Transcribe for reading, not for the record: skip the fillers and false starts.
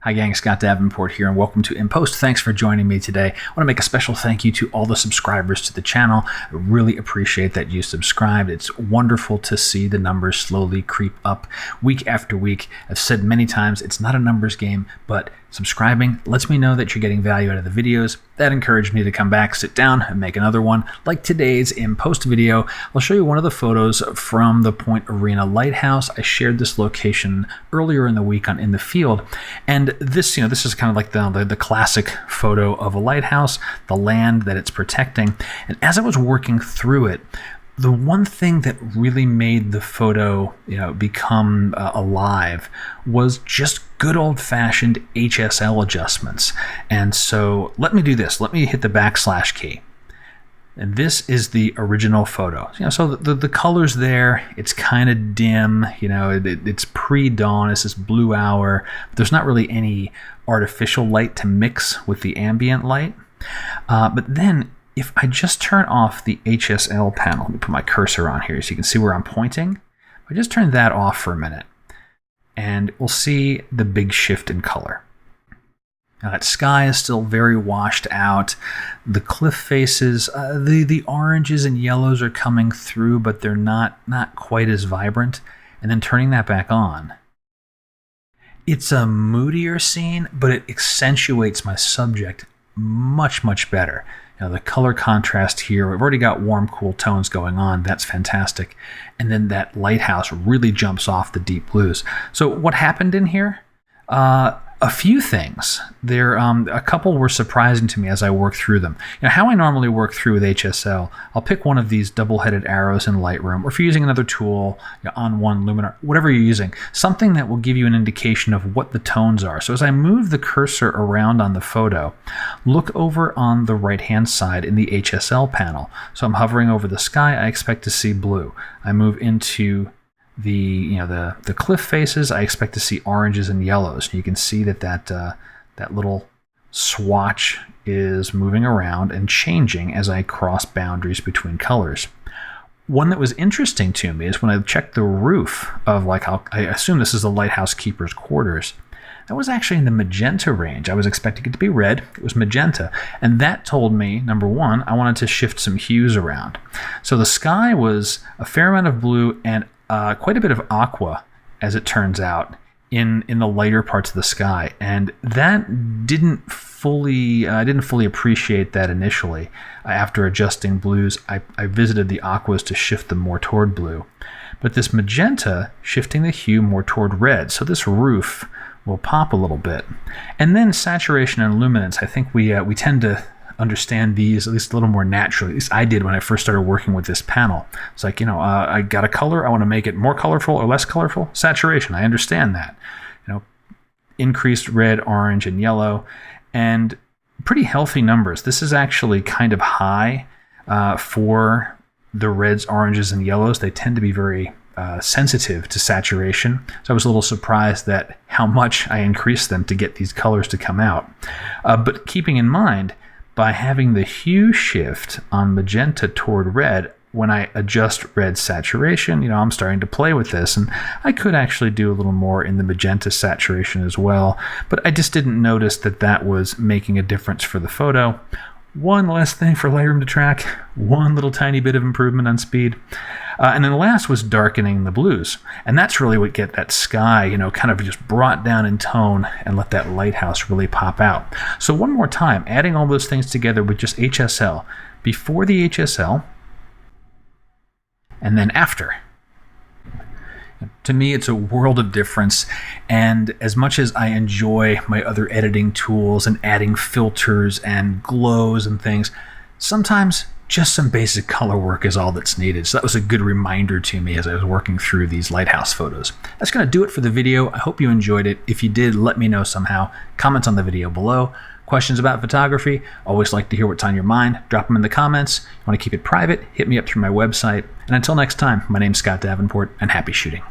Hi gang, Scott Davenport here and welcome to In Post. Thanks for joining me today. I want to make a special thank you to all the subscribers to the channel. I really appreciate that you subscribed. It's wonderful to see the numbers slowly creep up week after week. I've said many times it's not a numbers game, but subscribing lets me know that you're getting value out of the videos. That encouraged me to come back, sit down, and make another one. Like today's In Post video, I'll show you one of the photos from the Point Arena Lighthouse. I shared this location earlier in the week on In the Field, and this is kind of like the classic photo of a lighthouse, the land that it's protecting. And as I was working through it, the one thing that really made the photo, become alive was just good old-fashioned HSL adjustments. And so let me do this. Let me hit the / key. And this is the original photo. So the colors there, it's kind of dim. It's pre-dawn. It's this blue hour. There's not really any artificial light to mix with the ambient light. But then if I just turn off the HSL panel, let me put my cursor on here so you can see where I'm pointing. I just turn that off for a minute, and we'll see the big shift in color. Now that sky is still very washed out. The cliff faces, the oranges and yellows are coming through, but they're not quite as vibrant. And then turning that back on, it's a moodier scene, but it accentuates my subject much, much better. The color contrast here, we've already got warm, cool tones going on. That's fantastic. And then that lighthouse really jumps off the deep blues. So what happened in here? A few things. A couple were surprising to me as I worked through them. How I normally work through with HSL, I'll pick one of these double-headed arrows in Lightroom, or if you're using another tool, on one Luminar, whatever you're using, something that will give you an indication of what the tones are. So as I move the cursor around on the photo, look over on the right-hand side in the HSL panel. So I'm hovering over the sky, I expect to see blue. I move into the cliff faces, I expect to see oranges and yellows. And you can see that little swatch is moving around and changing as I cross boundaries between colors. One that was interesting to me is when I checked the roof of, I assume this is the lighthouse keeper's quarters. That was actually in the magenta range. I was expecting it to be red. It was magenta. And that told me, number one, I wanted to shift some hues around. So the sky was a fair amount of blue and quite a bit of aqua, as it turns out, in the lighter parts of the sky. And that I didn't fully appreciate that initially. After adjusting blues, I visited the aquas to shift them more toward blue. But this magenta shifting the hue more toward red. So this roof will pop a little bit. And then saturation and luminance, I think we tend to understand these at least a little more naturally. At least I did when I first started working with this panel. It's like, I got a color, I want to make it more colorful or less colorful. Saturation, I understand that. Increased red, orange, and yellow, and pretty healthy numbers. This is actually kind of high for the reds, oranges, and yellows. They tend to be very sensitive to saturation. So I was a little surprised at how much I increased them to get these colors to come out. But keeping in mind, by having the hue shift on magenta toward red, when I adjust red saturation, I'm starting to play with this, and I could actually do a little more in the magenta saturation as well, but I just didn't notice that was making a difference for the photo. One less thing for Lightroom to track, one little tiny bit of improvement on speed. And then the last was darkening the blues. And that's really what get that sky, kind of just brought down in tone and let that lighthouse really pop out. So one more time, adding all those things together with just HSL. Before the HSL, and then after. To me, it's a world of difference, and as much as I enjoy my other editing tools and adding filters and glows and things, sometimes just some basic color work is all that's needed. So that was a good reminder to me as I was working through these lighthouse photos. That's going to do it for the video. I hope you enjoyed it. If you did, let me know somehow. Comments on the video below. Questions about photography? Always like to hear what's on your mind. Drop them in the comments. Want to keep it private? Hit me up through my website. And until next time, my name's Scott Davenport, and happy shooting.